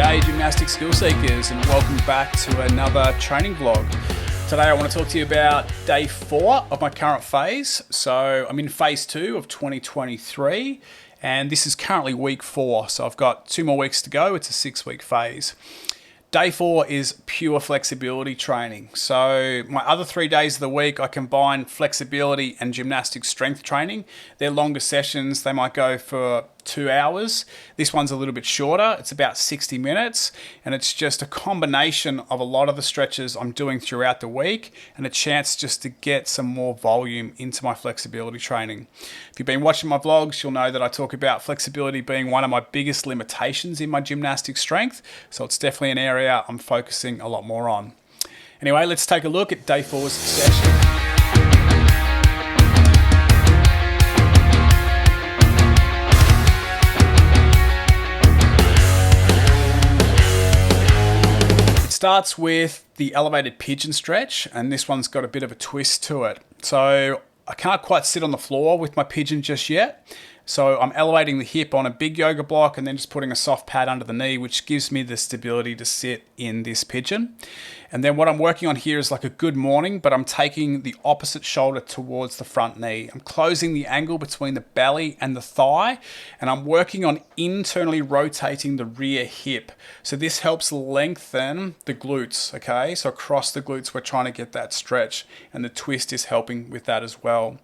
G'day gymnastic skill seekers, and welcome back to another training vlog. Today I want to talk to you about day 4 of my current phase. So I'm in phase 2 of 2023 and this is currently week 4. So I've got 2 more weeks to go. It's a 6-week phase. Day 4 is pure flexibility training. So my other 3 days of the week, I combine flexibility and gymnastic strength training. They're longer sessions. They might go for 2 hours. This one's a little bit shorter. It's about 60 minutes, and it's just a combination of a lot of the stretches I'm doing throughout the week and a chance just to get some more volume into my flexibility training. If you've been watching my vlogs, you'll know that I talk about flexibility being one of my biggest limitations in my gymnastic strength. So it's definitely an area I'm focusing a lot more on. Anyway, let's take a look at day 4's session. Starts with the elevated pigeon stretch, and this one's got a bit of a twist to it. So I can't quite sit on the floor with my pigeon just yet. So I'm elevating the hip on a big yoga block and then just putting a soft pad under the knee, which gives me the stability to sit in this pigeon. And then what I'm working on here is like a good morning, but I'm taking the opposite shoulder towards the front knee. I'm closing the angle between the belly and the thigh, and I'm working on internally rotating the rear hip. So this helps lengthen the glutes, okay? So across the glutes, we're trying to get that stretch, and the twist is helping with that as well.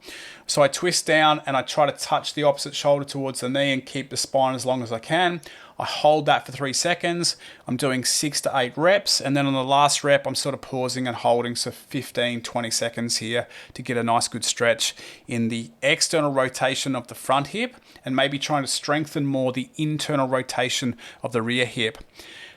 So I twist down and I try to touch the opposite shoulder towards the knee and keep the spine as long as I can. I hold that for 3 seconds. I'm doing 6 to 8 reps. And then on the last rep, I'm sort of pausing and holding. So 15, 20 seconds here to get a nice good stretch in the external rotation of the front hip and maybe trying to strengthen more the internal rotation of the rear hip.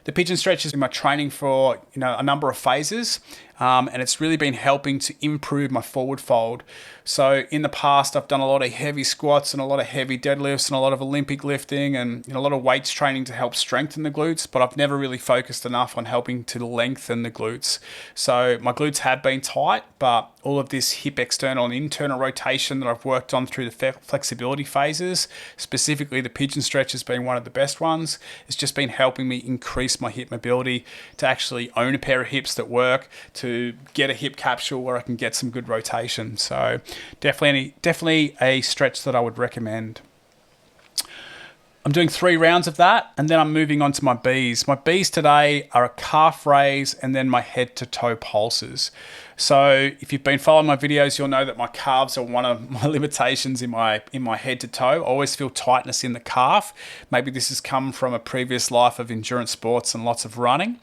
The pigeon stretch has been my training for a number of phases, and it's really been helping to improve my forward fold. So in the past, I've done a lot of heavy squats and a lot of heavy deadlifts and a lot of Olympic lifting and a lot of weights training to help strengthen the glutes, but I've never really focused enough on helping to lengthen the glutes. So my glutes have been tight, but all of this hip external and internal rotation that I've worked on through the flexibility phases, specifically the pigeon stretch has been one of the best ones. It's just been helping me increase my hip mobility, to actually own a pair of hips that work, to get a hip capsule where I can get some good rotation. So definitely a stretch that I would recommend. I'm doing 3 rounds of that, and then I'm moving on to my Bs. My Bs today are a calf raise and then my head to toe pulses. So if you've been following my videos, you'll know that my calves are one of my limitations in my head to toe. I always feel tightness in the calf. Maybe this has come from a previous life of endurance sports and lots of running.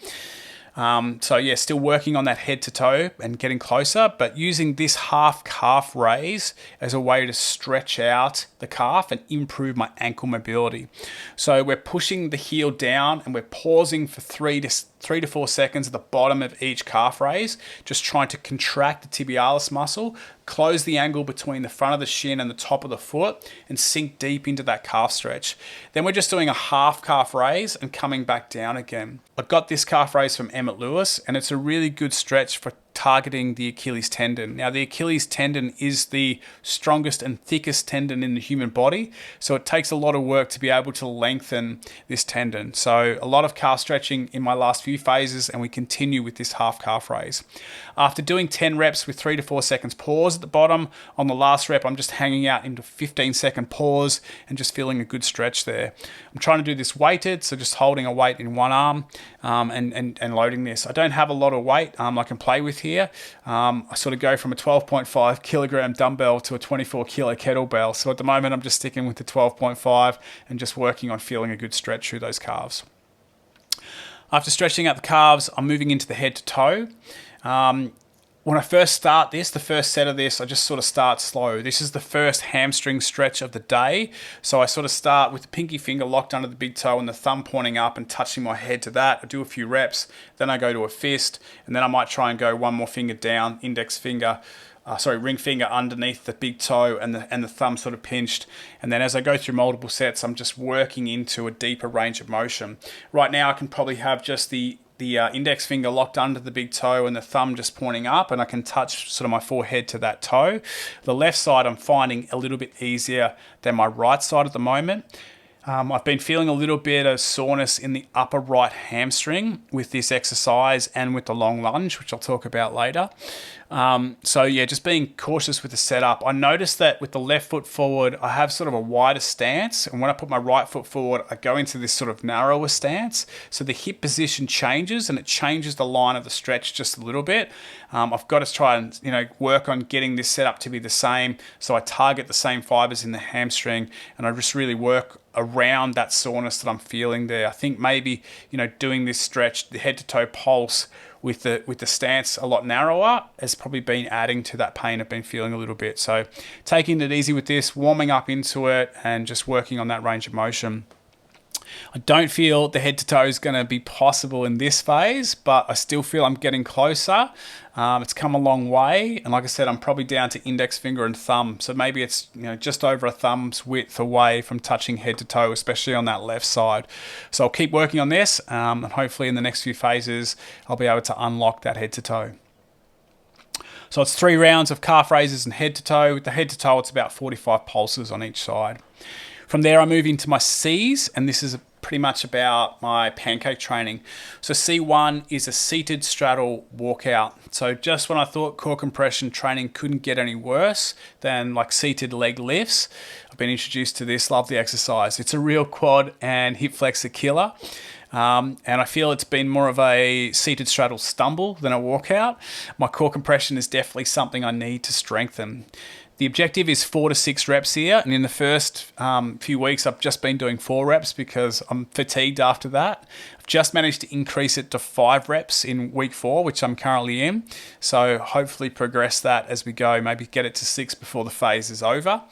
So yeah, still working on that head to toe and getting closer, but using this half calf raise as a way to stretch out the calf and improve my ankle mobility. So we're pushing the heel down and we're pausing for 3 to 4 seconds at the bottom of each calf raise, just trying to contract the tibialis muscle, close the angle between the front of the shin and the top of the foot, and sink deep into that calf stretch. Then we're just doing a half calf raise and coming back down again. I got this calf raise from Emmett Lewis, and it's a really good stretch for targeting the Achilles tendon. Now, the Achilles tendon is the strongest and thickest tendon in the human body, so it takes a lot of work to be able to lengthen this tendon. So a lot of calf stretching in my last few phases, and we continue with this half calf raise. After doing 10 reps with 3 to 4 seconds pause at the bottom, on the last rep, I'm just hanging out into 15-second pause and just feeling a good stretch there. I'm trying to do this weighted, so just holding a weight in one arm and loading this. I don't have a lot of weight I can play with here. I sort of go from a 12.5 kilogram dumbbell to a 24 kilo kettlebell. So at the moment, I'm just sticking with the 12.5 and just working on feeling a good stretch through those calves. After stretching out the calves, I'm moving into the head to toe. When I first start this, the first set of this, I just sort of start slow. This is the first hamstring stretch of the day. So I sort of start with the pinky finger locked under the big toe and the thumb pointing up and touching my head to that. I do a few reps, then I go to a fist, and then I might try and go one more finger down, ring finger underneath the big toe and the thumb sort of pinched. And then as I go through multiple sets, I'm just working into a deeper range of motion. Right now, I can probably have just the index finger locked under the big toe and the thumb just pointing up, and I can touch sort of my forehead to that toe. The left side I'm finding a little bit easier than my right side at the moment. I've been feeling a little bit of soreness in the upper right hamstring with this exercise and with the long lunge, which I'll talk about later. So yeah, just being cautious with the setup. I noticed that with the left foot forward, I have sort of a wider stance. And when I put my right foot forward, I go into this sort of narrower stance. So the hip position changes and it changes the line of the stretch just a little bit. I've got to try and, work on getting this setup to be the same. So I target the same fibers in the hamstring and I just really work around that soreness that I'm feeling there. I think maybe, doing this stretch, the head to toe pulse with the stance a lot narrower has probably been adding to that pain I've been feeling a little bit. So taking it easy with this, warming up into it and just working on that range of motion. I don't feel the head to toe is going to be possible in this phase, but I still feel I'm getting closer. It's come a long way. And like I said, I'm probably down to index finger and thumb. So maybe it's just over a thumb's width away from touching head to toe, especially on that left side. So I'll keep working on this and hopefully in the next few phases, I'll be able to unlock that head to toe. So it's 3 rounds of calf raises and head to toe. With the head to toe, it's about 45 pulses on each side. From there, I move into my C's, and this is pretty much about my pancake training. So C1 is a seated straddle walkout. So just when I thought core compression training couldn't get any worse than like seated leg lifts, I've been introduced to this, love the exercise. It's a real quad and hip flexor killer. And I feel it's been more of a seated straddle stumble than a walkout. My core compression is definitely something I need to strengthen. The objective is 4 to 6 reps here, and in the first few weeks I've just been doing 4 reps because I'm fatigued after that. I've just managed to increase it to 5 reps in week 4, which I'm currently in, so hopefully progress that as we go, maybe get it to 6 before the phase is over.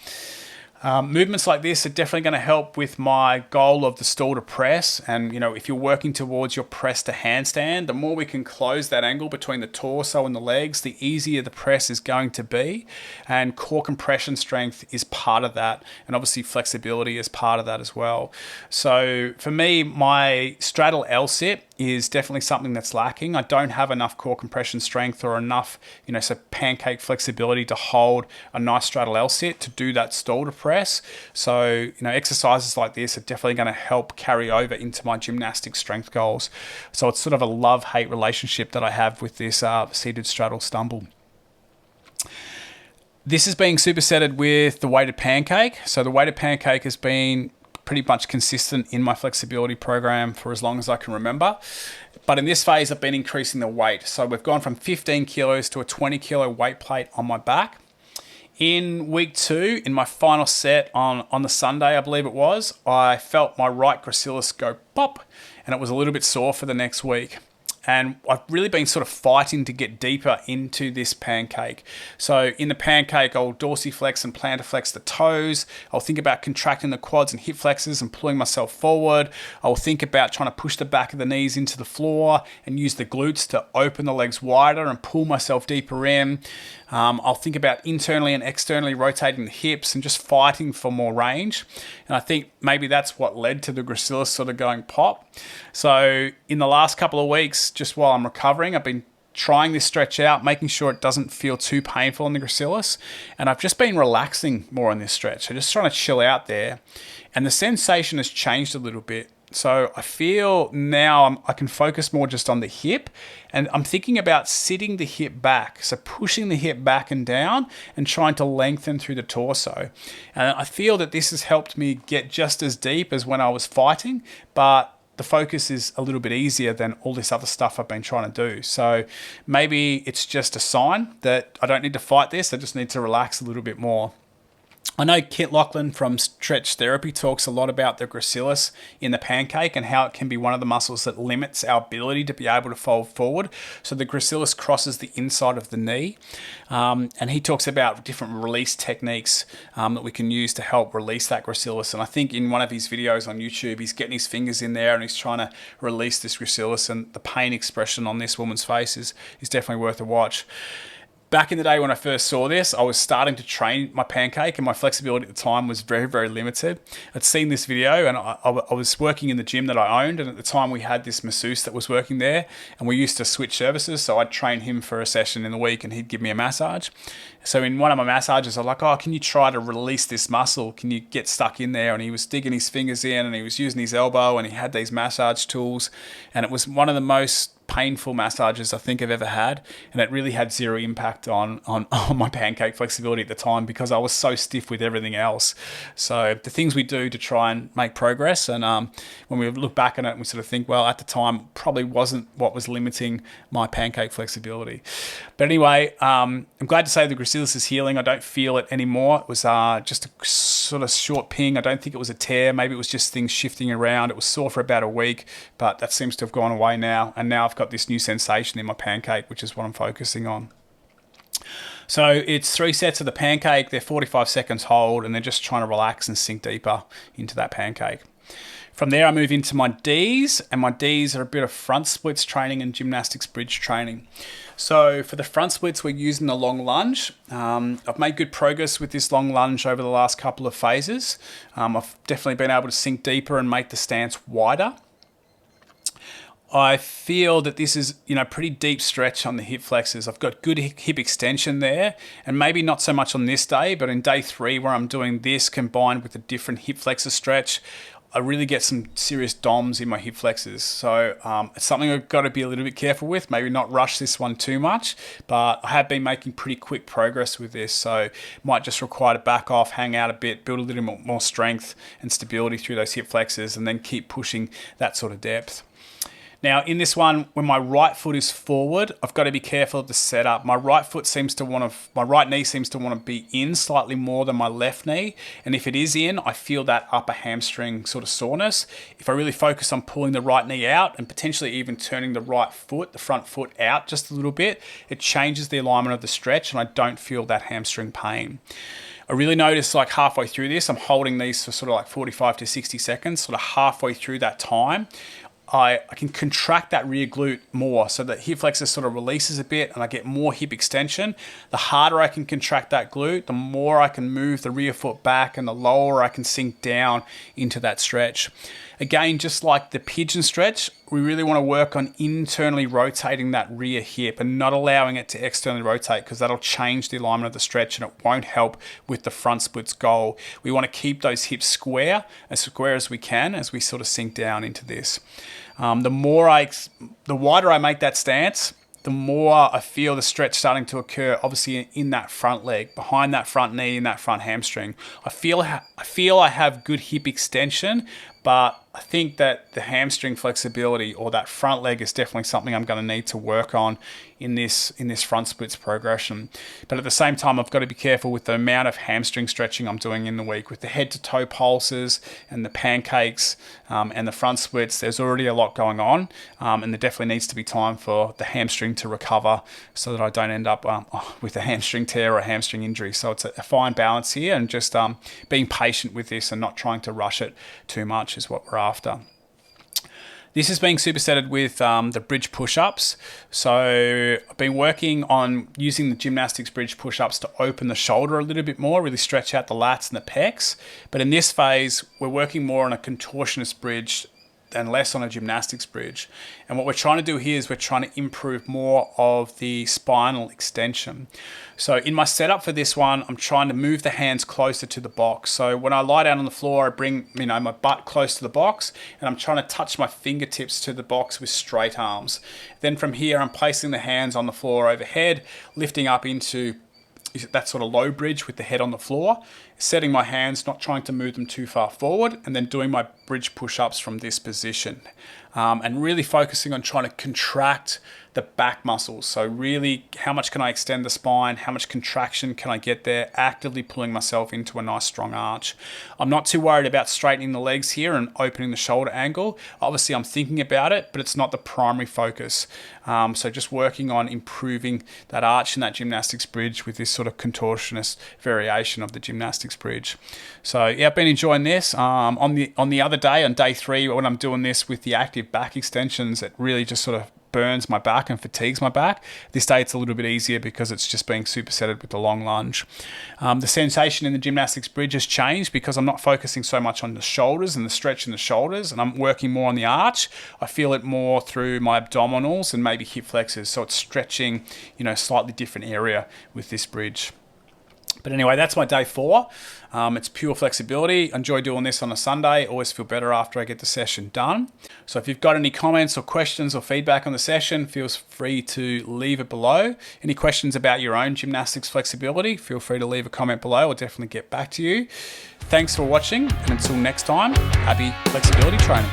Movements like this are definitely going to help with my goal of the stall to press. And, if you're working towards your press to handstand, the more we can close that angle between the torso and the legs, the easier the press is going to be. And core compression strength is part of that. And obviously flexibility is part of that as well. So for me, my straddle L-sit is definitely something that's lacking. I don't have enough core compression strength or enough, so pancake flexibility to hold a nice straddle L-sit to do that stall to press. So, exercises like this are definitely going to help carry over into my gymnastic strength goals. So it's sort of a love-hate relationship that I have with this seated straddle stumble. This is being supersetted with the weighted pancake. So the weighted pancake has been pretty much consistent in my flexibility program for as long as I can remember. But in this phase, I've been increasing the weight. So we've gone from 15 kilos to a 20 kilo weight plate on my back. In week 2, in my final set on the Sunday, I believe it was, I felt my right gracilis go pop, and it was a little bit sore for the next week. And I've really been sort of fighting to get deeper into this pancake. So in the pancake, I'll dorsiflex and plantarflex the toes. I'll think about contracting the quads and hip flexors and pulling myself forward. I'll think about trying to push the back of the knees into the floor and use the glutes to open the legs wider and pull myself deeper in. I'll think about internally and externally rotating the hips and just fighting for more range. And I think maybe that's what led to the gracilis sort of going pop. So in the last couple of weeks, just while I'm recovering, I've been trying this stretch out, making sure it doesn't feel too painful in the gracilis. And I've just been relaxing more on this stretch. So just trying to chill out there. And the sensation has changed a little bit. So I feel now I can focus more just on the hip, and I'm thinking about sitting the hip back. So pushing the hip back and down and trying to lengthen through the torso. And I feel that this has helped me get just as deep as when I was fighting, but the focus is a little bit easier than all this other stuff I've been trying to do. So maybe it's just a sign that I don't need to fight this. I just need to relax a little bit more. I know Kit Laughlin from Stretch Therapy talks a lot about the gracilis in the pancake and how it can be one of the muscles that limits our ability to be able to fold forward. So the gracilis crosses the inside of the knee. And he talks about different release techniques that we can use to help release that gracilis. And I think in one of his videos on YouTube, he's getting his fingers in there and he's trying to release this gracilis, and the pain expression on this woman's face is definitely worth a watch. Back in the day when I first saw this, I was starting to train my pancake, and my flexibility at the time was very, very limited. I'd seen this video, and I was working in the gym that I owned, and at the time we had this masseuse that was working there, and we used to switch services, so I'd train him for a session in the week, and he'd give me a massage. So in one of my massages, I'm like, oh, can you try to release this muscle? Can you get stuck in there? And he was digging his fingers in, and he was using his elbow, and he had these massage tools, and it was one of the most painful massages I think I've ever had, and it really had zero impact on my pancake flexibility at the time because I was so stiff with everything else. So the things we do to try and make progress, and when we look back on it, we sort of think, well, at the time probably wasn't what was limiting my pancake flexibility. But anyway, I'm glad to say the Gracilis is healing. I don't feel it anymore. It was just a sort of short ping. I don't think it was a tear. Maybe it was just things shifting around. It was sore for about a week, but that seems to have gone away now, and now I've got this new sensation in my pancake, which is what I'm focusing on. So it's 3 sets of the pancake. They're 45 seconds hold, and they're just trying to relax and sink deeper into that pancake. From there, I move into my Ds, and my Ds are a bit of front splits training and gymnastics bridge training. So for the front splits, we're using the long lunge. I've made good progress with this long lunge over the last couple of phases. I've definitely been able to sink deeper and make the stance wider. I feel that this is, pretty deep stretch on the hip flexors. I've got good hip extension there, and maybe not so much on this day, but in day 3 where I'm doing this combined with a different hip flexor stretch, I really get some serious DOMs in my hip flexors. So it's something I've got to be a little bit careful with, maybe not rush this one too much, but I have been making pretty quick progress with this. So might just require to back off, hang out a bit, build a little more strength and stability through those hip flexors, and then keep pushing that sort of depth. Now, in this one, when my right foot is forward, I've got to be careful of the setup. My right knee seems to want to be in slightly more than my left knee. And if it is in, I feel that upper hamstring sort of soreness. If I really focus on pulling the right knee out and potentially even turning the right foot, the front foot out just a little bit, it changes the alignment of the stretch, and I don't feel that hamstring pain. I really notice like halfway through this, I'm holding these for sort of like 45 to 60 seconds, sort of halfway through that time, I can contract that rear glute more, so that hip flexor sort of releases a bit and I get more hip extension. The harder I can contract that glute, the more I can move the rear foot back, and the lower I can sink down into that stretch. Again, just like the pigeon stretch, we really want to work on internally rotating that rear hip and not allowing it to externally rotate, because that'll change the alignment of the stretch and it won't help with the front splits goal. We want to keep those hips square as we can as we sort of sink down into this. The wider I make that stance, the more I feel the stretch starting to occur, obviously in that front leg, behind that front knee and that front hamstring. I feel I have good hip extension, but I think that the hamstring flexibility or that front leg is definitely something I'm going to need to work on in this front splits progression. But at the same time, I've got to be careful with the amount of hamstring stretching I'm doing in the week. With the head to toe pulses and the pancakes and the front splits, there's already a lot going on, and there definitely needs to be time for the hamstring to recover so that I don't end up with a hamstring tear or a hamstring injury. So it's a fine balance here, and just being patient with this and not trying to rush it too much is what we're after. This is being supersetted with the bridge push-ups. So I've been working on using the gymnastics bridge push-ups to open the shoulder a little bit more, really stretch out the lats and the pecs. But in this phase, we're working more on a contortionist bridge and less on a gymnastics bridge. And what we're trying to do here is we're trying to improve more of the spinal extension. So in my setup for this one, I'm trying to move the hands closer to the box. So when I lie down on the floor, I bring my butt close to the box, and I'm trying to touch my fingertips to the box with straight arms. Then from here, I'm placing the hands on the floor overhead, lifting up into that sort of low bridge with the head on the floor, setting my hands, not trying to move them too far forward, and then doing my bridge push-ups from this position. And really focusing on trying to contract the back muscles. So really, how much can I extend the spine? How much contraction can I get there? Actively pulling myself into a nice strong arch. I'm not too worried about straightening the legs here and opening the shoulder angle. Obviously, I'm thinking about it, but it's not the primary focus. So just working on improving that arch and that gymnastics bridge with this sort of contortionist variation of the gymnastics bridge. So yeah, I've been enjoying this. On the other day, on day 3, when I'm doing this with the active back extensions, it really just sort of burns my back and fatigues my back. This day it's a little bit easier because it's just being supersetted with the long lunge. The sensation in the gymnastics bridge has changed because I'm not focusing so much on the shoulders and the stretch in the shoulders, and I'm working more on the arch. I feel it more through my abdominals and maybe hip flexors, so it's stretching, slightly different area with this bridge. But anyway, that's my day 4. It's pure flexibility. Enjoy doing this on a Sunday. Always feel better after I get the session done. So if you've got any comments or questions or feedback on the session, feel free to leave it below. Any questions about your own gymnastics flexibility, feel free to leave a comment below. I'll definitely get back to you. Thanks for watching, and until next time, happy flexibility training.